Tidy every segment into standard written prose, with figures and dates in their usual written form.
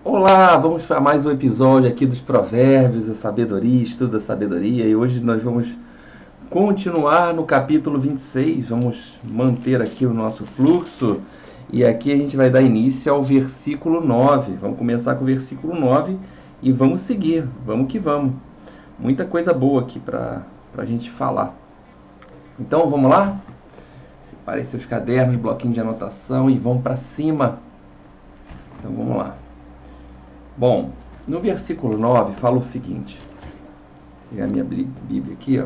Olá, vamos para mais um episódio aqui dos Provérbios, a sabedoria, estudo da sabedoria, e hoje nós vamos continuar no capítulo 26, vamos manter aqui o nosso fluxo, e aqui a gente vai dar início ao versículo 9. Vamos começar com o versículo 9 e vamos seguir, vamos que vamos. Muita coisa boa aqui para a gente falar. Então vamos lá? Separem seus cadernos, bloquinho de anotação e vamos para cima. Então vamos lá. Bom, no versículo 9 fala o seguinte, vou pegar a minha Bíblia aqui, ó.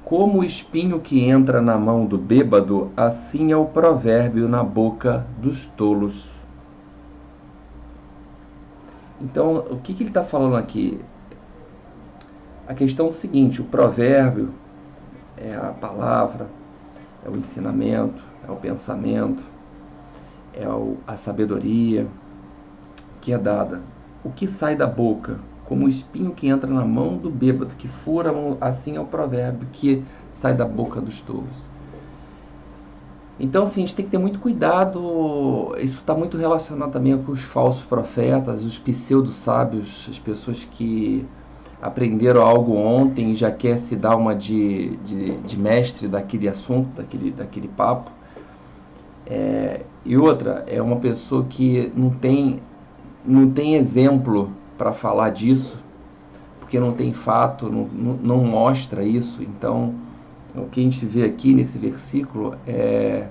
Como o espinho que entra na mão do bêbado, assim é o provérbio na boca dos tolos. Então, o que ele está falando aqui? A questão é o seguinte, o provérbio é a palavra, é o ensinamento, é o pensamento, é a sabedoria que é dada. O que sai da boca, como o espinho que entra na mão do bêbado, que fura a mão, assim é o provérbio que sai da boca dos tolos. Então, assim, a gente tem que ter muito cuidado. Isso está muito relacionado também com os falsos profetas, os pseudo-sábios, as pessoas que aprenderam algo ontem e já quer se dar uma de mestre daquele assunto, daquele papo. E outra, é uma pessoa que não tem exemplo para falar disso, porque não tem fato, não mostra isso. Então, o que a gente vê aqui nesse versículo é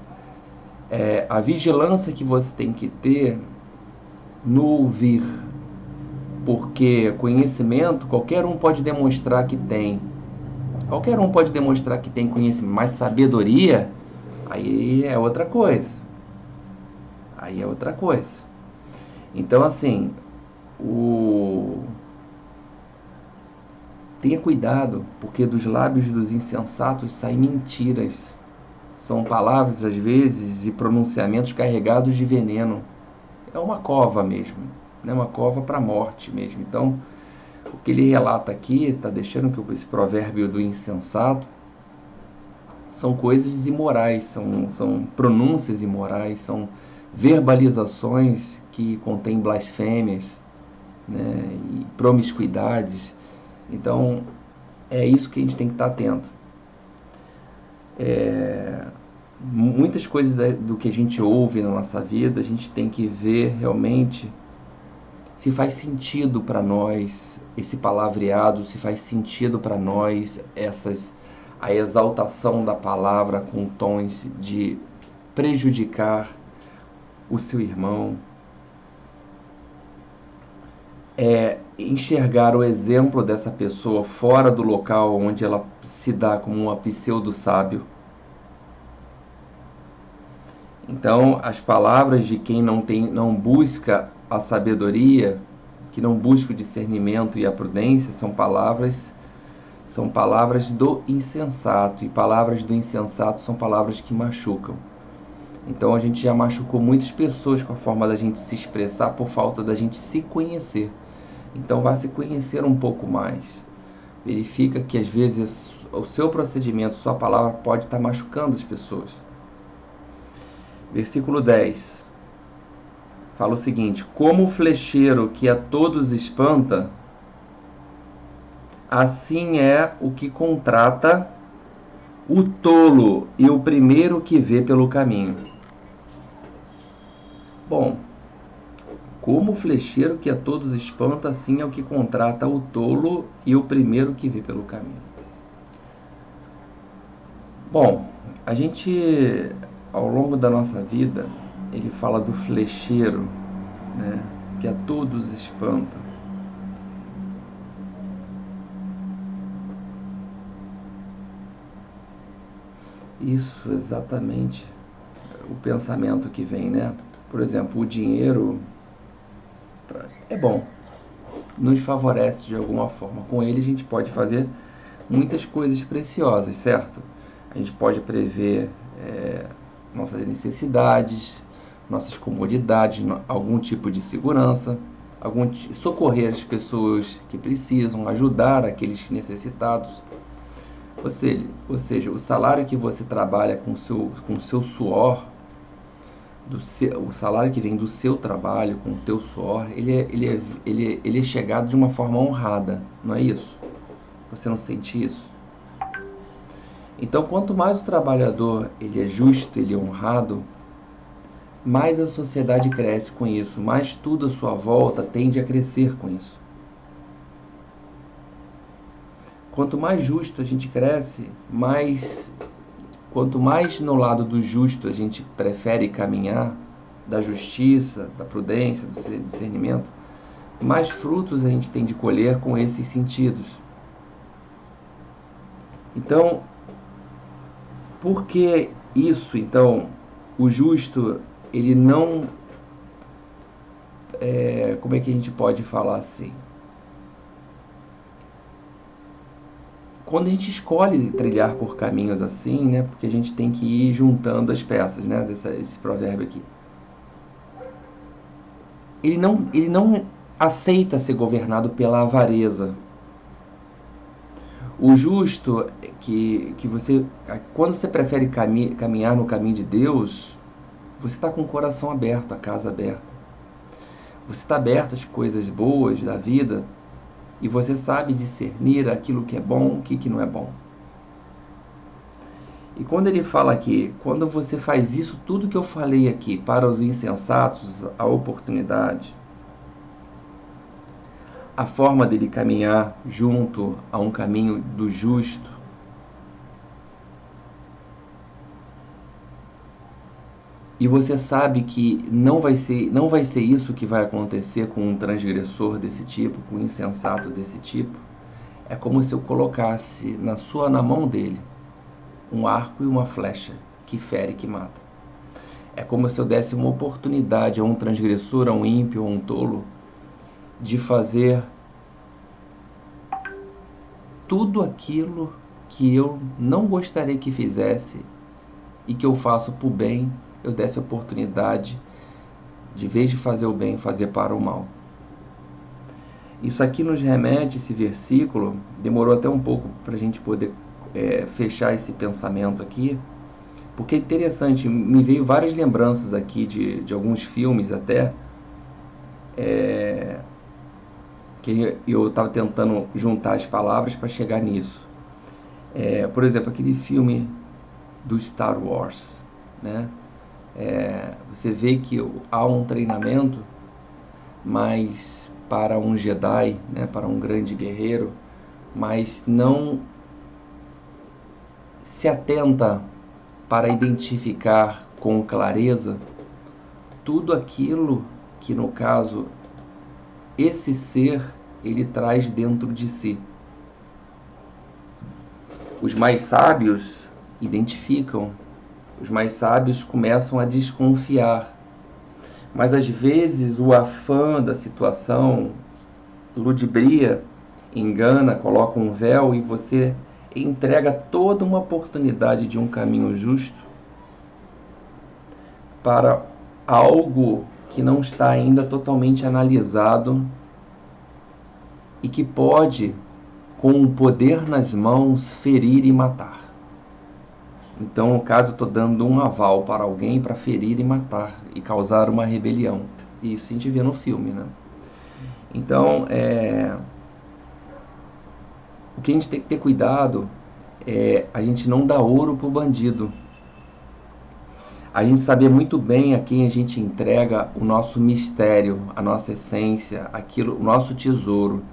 a vigilância que você tem que ter no ouvir, porque conhecimento qualquer um pode demonstrar que tem. Qualquer um pode demonstrar que tem conhecimento, mas sabedoria, aí é outra coisa. Aí é outra coisa. Então, assim, tenha cuidado, porque dos lábios dos insensatos saem mentiras. São palavras, às vezes, e pronunciamentos carregados de veneno. É uma cova mesmo, né? Uma cova para a morte mesmo. Então, o que ele relata aqui, está deixando que esse provérbio do insensato, são coisas imorais, são pronúncias imorais, são verbalizações que contêm blasfêmias, né, e promiscuidades. Então, é isso que a gente tem que estar atento. Muitas coisas do que a gente ouve na nossa vida, a gente tem que ver realmente se faz sentido para nós esse palavreado, se faz sentido para nós a exaltação da palavra com tons de prejudicar o seu irmão. Enxergar o exemplo dessa pessoa fora do local onde ela se dá como uma pseudo-sábio. Então, as palavras de quem não busca a sabedoria, que não busca o discernimento e a prudência, são palavras do insensato, e palavras do insensato são palavras que machucam. Então a gente já machucou muitas pessoas com a forma da gente se expressar por falta da gente se conhecer. Então vá se conhecer um pouco mais. Verifica que às vezes o seu procedimento, sua palavra pode estar machucando as pessoas. Versículo 10 fala o seguinte: como o flecheiro que a todos espanta, assim é o que contrata o tolo e o primeiro que vê pelo caminho. Bom, como o flecheiro que a todos espanta, assim é o que contrata o tolo e o primeiro que vê pelo caminho. Bom, a gente, ao longo da nossa vida, ele fala do flecheiro, né, que a todos espanta. Isso exatamente o pensamento que vem, né? Por exemplo, o dinheiro é bom, nos favorece de alguma forma. Com ele a gente pode fazer muitas coisas preciosas, certo? A gente pode prever nossas necessidades, nossas comodidades, algum tipo de segurança, socorrer as pessoas que precisam, ajudar aqueles necessitados. Ou seja, o salário que você trabalha com o seu suor, o salário que vem do seu trabalho, com o teu suor, ele é chegado de uma forma honrada, não é isso? Você não sente isso? Então, quanto mais o trabalhador ele é justo, ele é honrado, mais a sociedade cresce com isso, mais tudo à sua volta tende a crescer com isso. Quanto mais justo a gente cresce, quanto mais no lado do justo a gente prefere caminhar, da justiça, da prudência, do discernimento, mais frutos a gente tem de colher com esses sentidos. Então, por que isso? Então, o justo, ele não... como é que a gente pode falar assim? Quando a gente escolhe trilhar por caminhos assim, né? Porque a gente tem que ir juntando as peças, né? Esse provérbio aqui. Ele não aceita ser governado pela avareza. O justo, quando você prefere caminhar no caminho de Deus, você está com o coração aberto, a casa aberta. Você está aberto às coisas boas da vida e você sabe discernir aquilo que é bom, o que não é bom. E quando ele fala aqui, quando você faz isso, tudo que eu falei aqui, para os insensatos, a oportunidade, a forma dele caminhar junto a um caminho do justo, e você sabe que não vai ser isso que vai acontecer com um transgressor desse tipo, com um insensato desse tipo, é como se eu colocasse na mão dele um arco e uma flecha que fere, que mata. É como se eu desse uma oportunidade a um transgressor, a um ímpio, a um tolo, de fazer tudo aquilo que eu não gostaria que fizesse e que eu faço por bem, eu desse a oportunidade de, em vez de fazer o bem, fazer para o mal. Isso aqui nos remete, esse versículo, demorou até um pouco para a gente poder fechar esse pensamento aqui, porque é interessante, me veio várias lembranças aqui de alguns filmes até, que eu estava tentando juntar as palavras para chegar nisso. Por exemplo, aquele filme do Star Wars, né? Você vê que há um treinamento, mas para um Jedi, né, para um grande guerreiro, mas não se atenta para identificar com clareza tudo aquilo que, no caso, esse ser ele traz dentro de si. Os mais sábios identificam, os mais sábios começam a desconfiar, mas às vezes o afã da situação ludibria, engana, coloca um véu e você entrega toda uma oportunidade de um caminho justo para algo que não está ainda totalmente analisado e que pode, com o poder nas mãos, ferir e matar. Então, no caso, eu estou dando um aval para alguém para ferir e matar e causar uma rebelião. E isso a gente vê no filme, né? Então, o que a gente tem que ter cuidado é a gente não dar ouro para o bandido. A gente saber muito bem a quem a gente entrega o nosso mistério, a nossa essência, o nosso tesouro.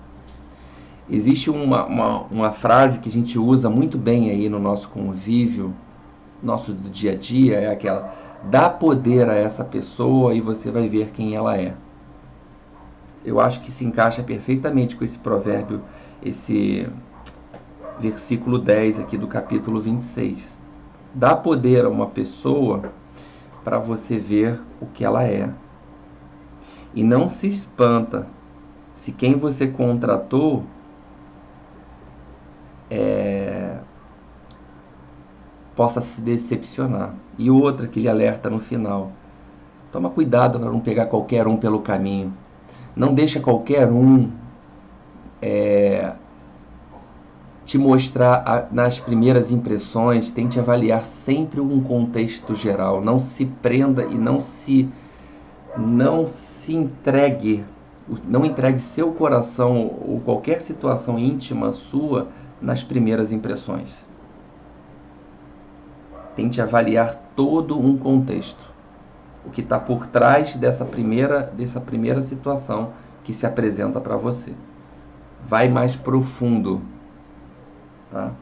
Existe uma frase que a gente usa muito bem aí no nosso convívio, nosso dia a dia, é aquela: dá poder a essa pessoa e você vai ver quem ela é. Eu acho que se encaixa perfeitamente com esse provérbio, esse versículo 10 aqui do capítulo 26. Dá poder a uma pessoa para você ver o que ela é. E não se espanta se quem você contratou possa se decepcionar. E outra que ele alerta no final: toma cuidado para não pegar qualquer um pelo caminho. Não deixa qualquer um te mostrar nas primeiras impressões, tente avaliar sempre um contexto geral. Não se prenda e não se entregue, não entregue seu coração ou qualquer situação íntima sua nas primeiras impressões. Tente avaliar todo um contexto, o que está por trás dessa primeira situação que se apresenta para você. Vai mais profundo, tá?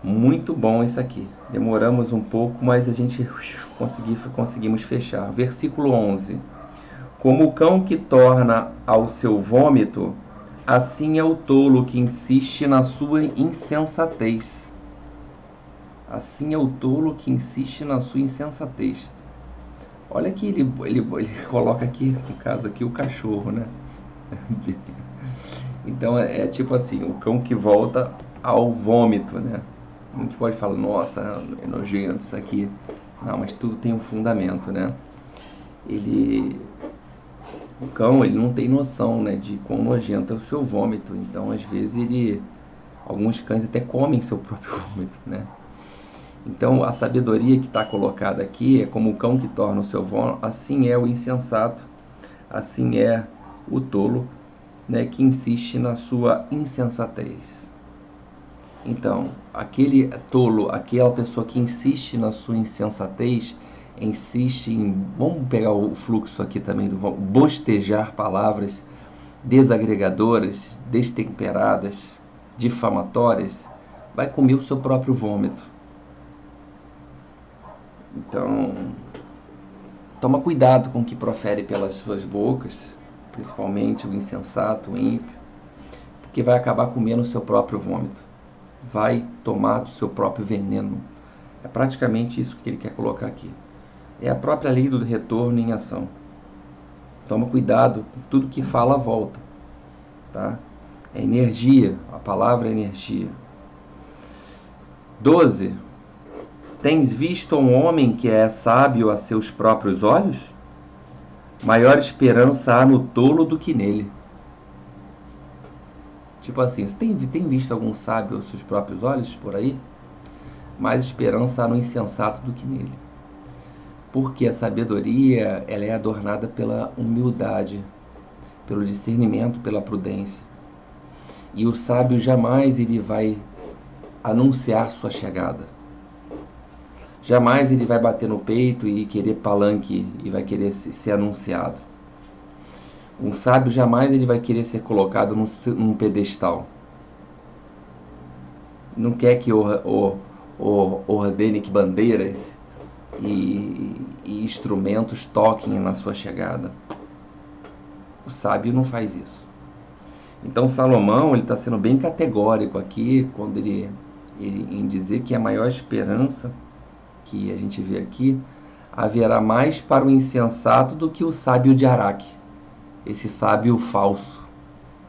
Muito bom isso aqui. Demoramos um pouco, mas a gente conseguimos fechar. Versículo 11. Como o cão que torna ao seu vômito, assim é o tolo que insiste na sua insensatez. Assim é o tolo que insiste na sua insensatez. Olha que ele coloca aqui, no caso aqui, o cachorro, né? Então é tipo assim, o cão que volta ao vômito, né? A gente pode falar, nossa, é nojento isso aqui. Não, mas tudo tem um fundamento, né? O cão, ele não tem noção, né, de quão nojento é o seu vômito. Então, às vezes, alguns cães até comem seu próprio vômito, né? Então, a sabedoria que está colocada aqui é como o cão que torna o seu vômito, assim é o insensato, assim é o tolo, né, que insiste na sua insensatez. Então, aquele tolo, aquela pessoa que insiste na sua insensatez, insiste em, vamos pegar o fluxo aqui também, bostejar palavras desagregadoras, destemperadas, difamatórias, vai comer o seu próprio vômito. Então, toma cuidado com o que profere pelas suas bocas, principalmente o insensato, o ímpio, porque vai acabar comendo o seu próprio vômito. Vai tomar do seu próprio veneno. É praticamente isso que ele quer colocar aqui. É a própria lei do retorno em ação. Toma cuidado com tudo que fala volta, tá? É energia, a palavra é energia. 12. Tens visto um homem que é sábio a seus próprios olhos? Maior esperança há no tolo do que nele. Tipo assim, você tem visto algum sábio aos seus próprios olhos por aí? Mais esperança há no insensato do que nele. Porque a sabedoria, ela é adornada pela humildade, pelo discernimento, pela prudência. E o sábio jamais ele vai anunciar sua chegada. Jamais ele vai bater no peito e querer palanque e vai querer ser anunciado. Um sábio jamais ele vai querer ser colocado num pedestal. Não quer que ordene que bandeiras e instrumentos toquem na sua chegada. O sábio não faz isso. Então Salomão ele está sendo bem categórico aqui quando ele em dizer que a maior esperança que a gente vê aqui haverá mais para o insensato do que o sábio de Araque. Esse sábio falso,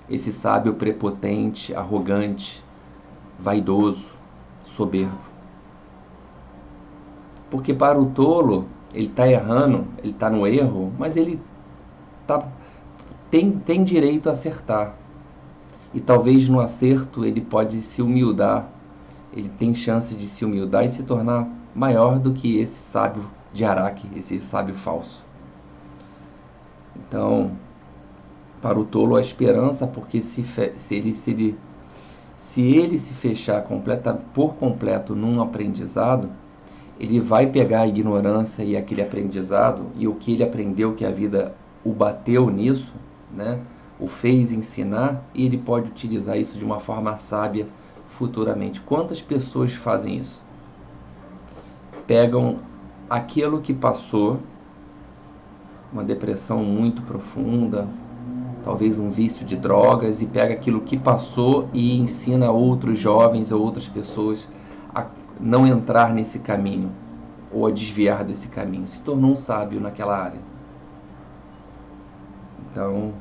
esse sábio prepotente, arrogante, vaidoso, soberbo. Porque para o tolo, ele está errando, ele está no erro, mas ele tem direito a acertar. E talvez no acerto ele pode se humildar, ele tem chance de se humildar e se tornar maior do que esse sábio de Araque, esse sábio falso. Então, para o tolo a esperança, porque se ele se fechar por completo num aprendizado, ele vai pegar a ignorância e aquele aprendizado e o que ele aprendeu, que a vida o bateu nisso, né, o fez ensinar, e ele pode utilizar isso de uma forma sábia futuramente. Quantas pessoas fazem isso? Pegam aquilo que passou, uma depressão muito profunda, talvez um vício de drogas, e pega aquilo que passou e ensina outros jovens ou outras pessoas a não entrar nesse caminho ou a desviar desse caminho. Se tornou um sábio naquela área. Então,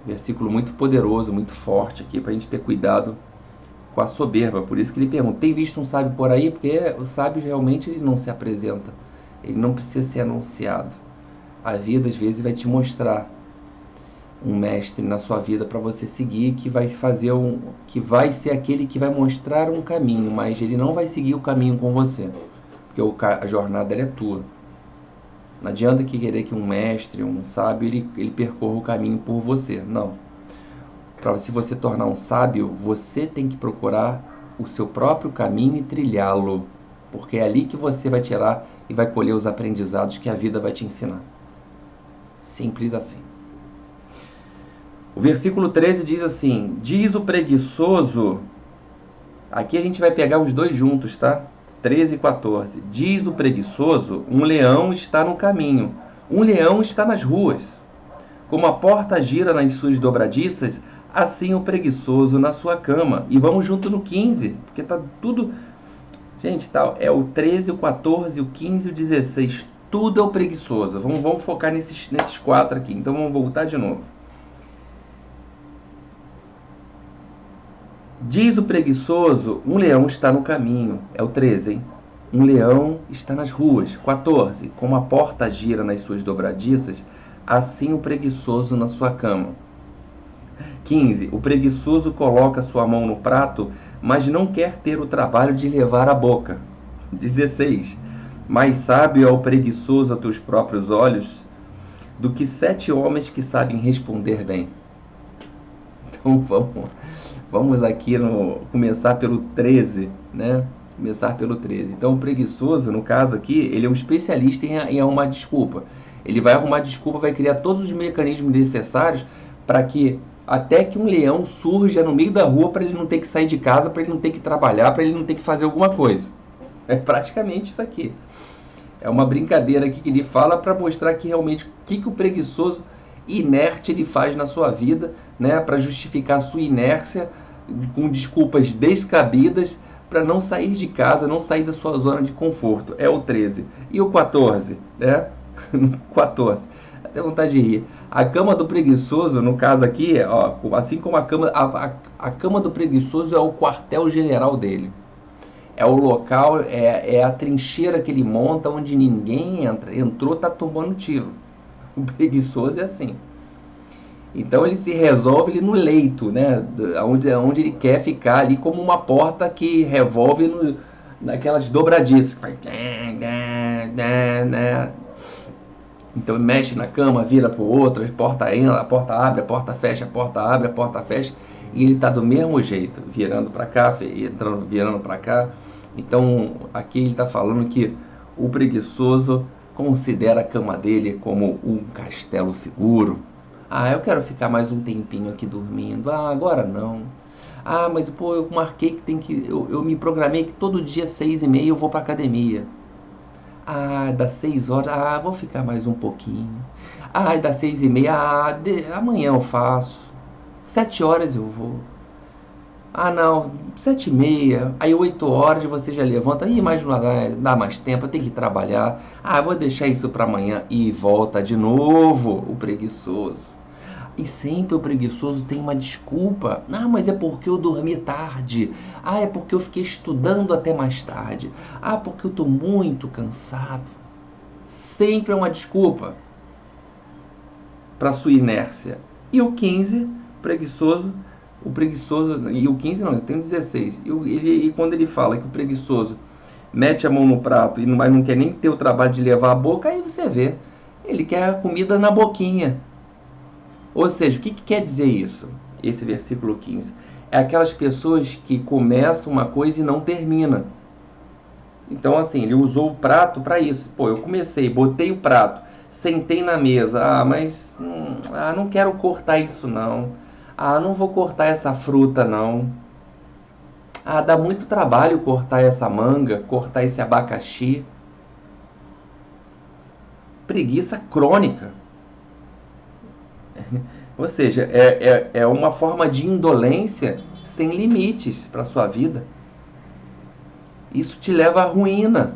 versículo muito poderoso, muito forte aqui para a gente ter cuidado com a soberba. Por isso que ele pergunta, tem visto um sábio por aí? Porque o sábio realmente ele não se apresenta, ele não precisa ser anunciado. A vida às vezes vai te mostrar um mestre na sua vida para você seguir, que vai que vai ser aquele que vai mostrar um caminho, mas ele não vai seguir o caminho com você, porque a jornada é tua. Não adianta querer que um mestre, um sábio, ele percorra o caminho por você. Não. Para se você tornar um sábio, você tem que procurar o seu próprio caminho e trilhá-lo, porque é ali que você vai tirar e vai colher os aprendizados que a vida vai te ensinar. Simples assim. O versículo 13 diz assim: diz o preguiçoso. Aqui a gente vai pegar os dois juntos, tá? 13 e 14. Diz o preguiçoso: um leão está no caminho, um leão está nas ruas. Como a porta gira nas suas dobradiças, assim o preguiçoso na sua cama. E vamos junto no 15, porque tá tudo... Gente, tá, é o 13, o 14, o 15 e o 16. Tudo é o preguiçoso. Vamos focar nesses 4 aqui. Então vamos voltar de novo. Diz o preguiçoso: um leão está no caminho. É o 13, hein? Um leão está nas ruas. 14. Como a porta gira nas suas dobradiças, assim o preguiçoso na sua cama. 15. O preguiçoso coloca sua mão no prato, mas não quer ter o trabalho de levar à boca. 16. Mais sábio é o preguiçoso a teus próprios olhos do que 7 homens que sabem responder bem. Então vamos aqui começar pelo 13, né? Começar pelo 13. Então o preguiçoso, no caso aqui, ele é um especialista em arrumar desculpa. Ele vai arrumar desculpa, vai criar todos os mecanismos necessários para que até que um leão surja no meio da rua para ele não ter que sair de casa, para ele não ter que trabalhar, para ele não ter que fazer alguma coisa. É praticamente isso aqui. É uma brincadeira aqui que ele fala para mostrar que realmente o que o preguiçoso inerte ele faz na sua vida, né, para justificar a sua inércia com desculpas descabidas para não sair de casa, não sair da sua zona de conforto. É o 13. E o 14, né? 14. Até vontade de rir. A cama do preguiçoso, no caso aqui, ó, assim como a cama do preguiçoso é o quartel-general dele. É o local, é a trincheira que ele monta onde ninguém entra. Entrou, tá tomando tiro. O preguiçoso é assim. Então ele se resolve ali no leito, né? Onde ele quer ficar ali, como uma porta que revolve naquelas dobradiças. Que faz... Então ele mexe na cama, vira para o outro, a porta entra, a porta abre, a porta fecha, a porta abre, a porta fecha. E ele está do mesmo jeito, virando para cá, virando para cá. Então aqui ele está falando que o preguiçoso considera a cama dele como um castelo seguro. Ah, eu quero ficar mais um tempinho aqui dormindo. Ah, agora não. Ah, mas pô, eu marquei que tem que... Eu me programei que todo dia 6h30 eu vou para academia. Ah, das 6 horas... Ah, vou ficar mais um pouquinho. Ah, das 6h30... Ah, amanhã eu faço. 7 horas eu vou. Ah, não, 7h30, aí 8 horas você já levanta, e mais não dá mais tempo, eu tenho que trabalhar. Ah, vou deixar isso para amanhã e volta de novo o preguiçoso. E sempre o preguiçoso tem uma desculpa. Ah, mas é porque eu dormi tarde. Ah, é porque eu fiquei estudando até mais tarde. Ah, porque eu estou muito cansado. Sempre é uma desculpa para sua inércia. E o 15, o preguiçoso, e o 15 não, eu tenho 16. E quando ele fala que o preguiçoso mete a mão no prato, mas não quer nem ter o trabalho de levar a boca, aí você vê, ele quer a comida na boquinha. Ou seja, o que quer dizer isso? Esse versículo 15. É aquelas pessoas que começam uma coisa e não terminam. Então, assim, ele usou o prato para isso. Pô, eu comecei, botei o prato, sentei na mesa. Ah, mas não quero cortar isso não. Ah, não vou cortar essa fruta não. Ah, dá muito trabalho cortar essa manga, cortar esse abacaxi. Preguiça crônica. Ou seja, é uma forma de indolência sem limites para a sua vida. Isso te leva à ruína.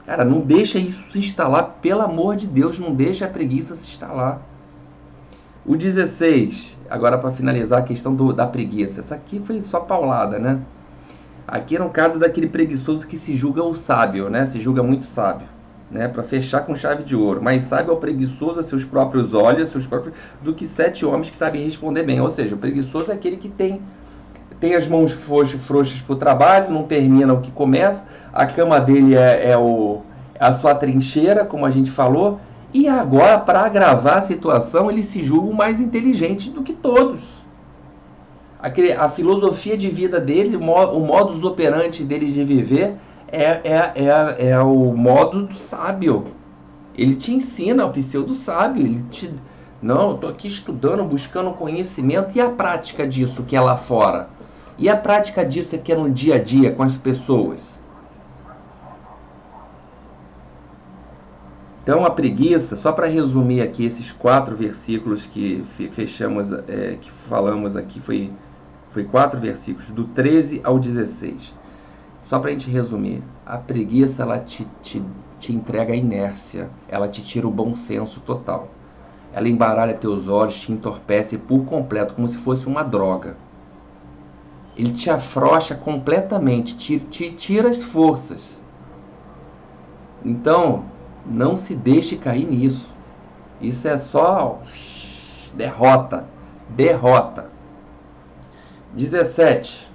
Cara, não deixa isso se instalar, pelo amor de Deus, não deixa a preguiça se instalar. O 16, agora para finalizar a questão da preguiça. Essa aqui foi só paulada, né? Aqui é no caso daquele preguiçoso que se julga o sábio, né? Se julga muito sábio. né, para fechar com chave de ouro. Mais sábio é o preguiçoso a seus próprios olhos, do que 7 homens que sabem responder bem. Ou seja, o preguiçoso é aquele que tem as mãos frouxas para o trabalho, não termina o que começa, a cama dele a sua trincheira, como a gente falou, e agora, para agravar a situação, ele se julga o mais inteligente do que todos. A filosofia de vida dele, o modus operandi dele de viver é o modo do sábio. Ele te ensina o pseudo sábio. Não, eu estou aqui estudando, buscando conhecimento. E a prática disso que é lá fora? E a prática disso que é no dia a dia com as pessoas? Então a preguiça, só para resumir aqui esses 4 versículos que fechamos, que falamos aqui, foi 4 versículos, do 13 ao 16. Só para a gente resumir, a preguiça ela te entrega a inércia, ela te tira o bom senso total. Ela embaralha teus olhos, te entorpece por completo, como se fosse uma droga. Ele te afrouxa completamente, te tira as forças. Então, não se deixe cair nisso. Isso é só derrota. 17.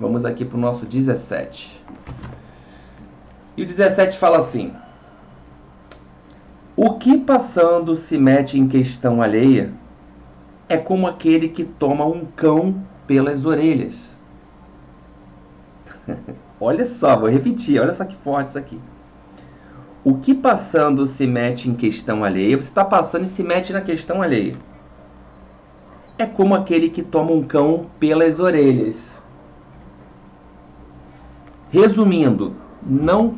Vamos aqui para o nosso 17. E o 17 fala assim: o que passando se mete em questão alheia é como aquele que toma um cão pelas orelhas. Olha só, vou repetir, olha só que forte isso aqui. O que passando se mete em questão alheia, você está passando e se mete na questão alheia. É como aquele que toma um cão pelas orelhas. Resumindo, não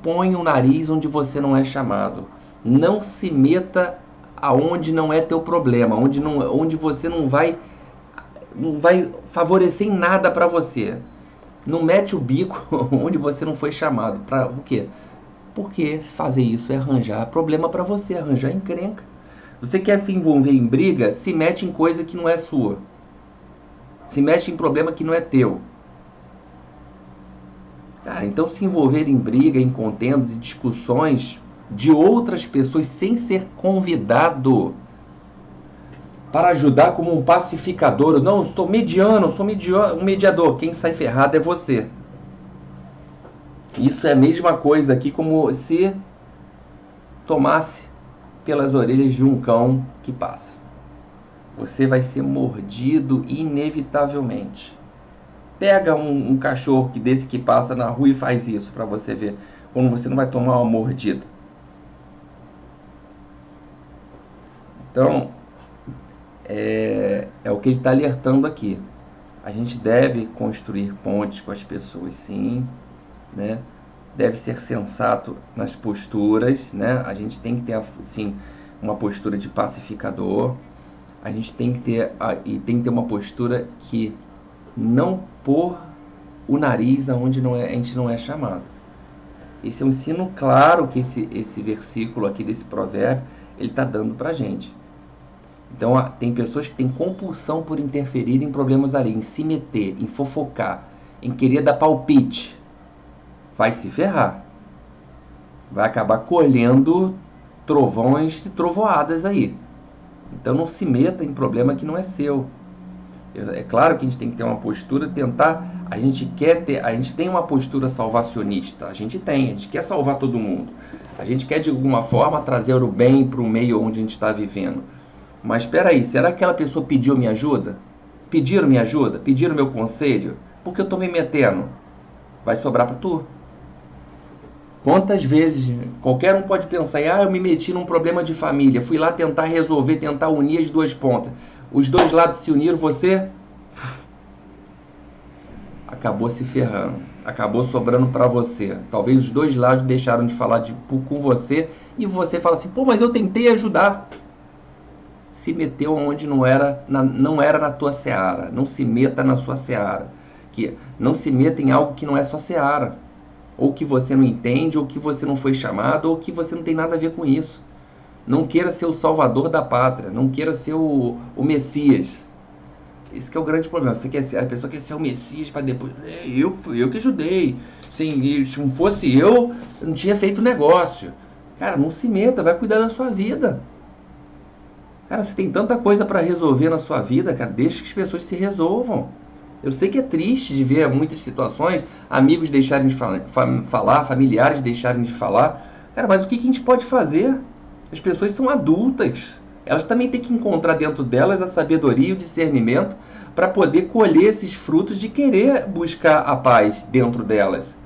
põe o nariz onde você não é chamado. Não se meta aonde não é teu problema, onde você não vai favorecer em nada para você. Não mete o bico onde você não foi chamado. Para o quê? Porque fazer isso é arranjar problema para você, arranjar encrenca. Você quer se envolver em briga, se mete em coisa que não é sua. Se mete em problema que não é teu. Cara, então se envolver em briga, em contendas e discussões de outras pessoas sem ser convidado para ajudar como um pacificador. Não, eu estou mediano, eu sou um mediador. Quem sai ferrado é você. Isso é a mesma coisa aqui como se tomasse pelas orelhas de um cão que passa. Você vai ser mordido inevitavelmente. Pega um cachorro desse que passa na rua e faz isso para você ver como você não vai tomar uma mordida. Então, é o que ele está alertando aqui. A gente deve construir pontes com as pessoas, sim, né? Deve ser sensato nas posturas, né? A gente tem que ter, sim, uma postura de pacificador. A gente tem que ter uma postura que não pôr o nariz aonde a gente não é chamado. Esse é um ensino claro que esse versículo aqui desse provérbio ele está dando para a gente. Então, tem pessoas que têm compulsão por interferir em problemas ali, em se meter, em fofocar, em querer dar palpite. Vai se ferrar. Vai acabar colhendo trovões e trovoadas aí. Então, não se meta em problema que não é seu. É claro que a gente tem que ter uma postura, a gente tem uma postura salvacionista, a gente quer salvar todo mundo. A gente quer, de alguma forma, trazer o bem para o meio onde a gente está vivendo. Mas espera aí, será que aquela pessoa pediu minha ajuda? Pediram minha ajuda? Pediram meu conselho? Porque eu estou me metendo. Vai sobrar para tu. Quantas vezes, qualquer um pode pensar, eu me meti num problema de família, fui lá tentar resolver, tentar unir as duas pontas. Os dois lados se uniram, você acabou se ferrando, acabou sobrando para você. Talvez os dois lados deixaram de falar com você e você fala assim, mas eu tentei ajudar. Se meteu onde não era na tua seara. Não se meta na sua seara. Não se meta em algo que não é sua seara. Ou que você não entende, ou que você não foi chamado, ou que você não tem nada a ver com isso. Não queira ser o salvador da pátria. Não queira ser o Messias. Esse que é o grande problema. A pessoa quer ser o Messias para depois. Eu que ajudei. Se não fosse eu não tinha feito negócio. Cara, não se meta, vai cuidar da sua vida. Cara, você tem tanta coisa para resolver na sua vida, cara. Deixa que as pessoas se resolvam. Eu sei que é triste de ver muitas situações, amigos deixarem de falar, familiares deixarem de falar. Cara, mas o que a gente pode fazer? As pessoas são adultas. Elas também têm que encontrar dentro delas a sabedoria e o discernimento para poder colher esses frutos de querer buscar a paz dentro delas.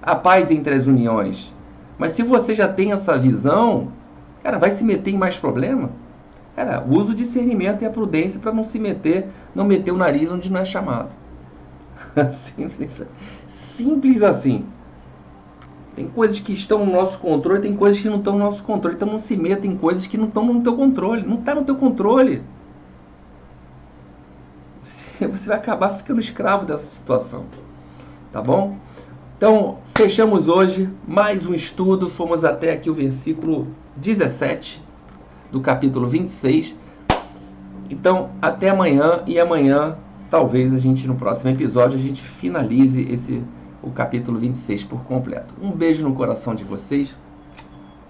A paz entre as uniões. Mas se você já tem essa visão, cara, vai se meter em mais problema? Cara, usa o discernimento e a prudência para não se meter, não meter o nariz onde não é chamado. Simples assim. Tem coisas que estão no nosso controle, tem coisas que não estão no nosso controle. Então não se meta em coisas que não estão no teu controle. Não está no teu controle. Você vai acabar ficando escravo dessa situação. Tá bom? Então, fechamos hoje mais um estudo. Fomos até aqui o versículo 17 do capítulo 26. Então, até amanhã. E amanhã, talvez no próximo episódio, a gente finalize o capítulo 26 por completo. Um beijo no coração de vocês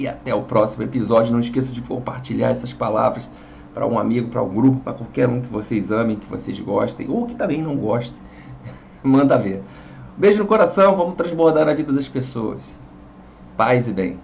e até o próximo episódio. Não esqueça de compartilhar essas palavras para um amigo, para um grupo, para qualquer um que vocês amem, que vocês gostem ou que também não gostem. Manda ver. Beijo no coração, vamos transbordar a vida das pessoas. Paz e bem.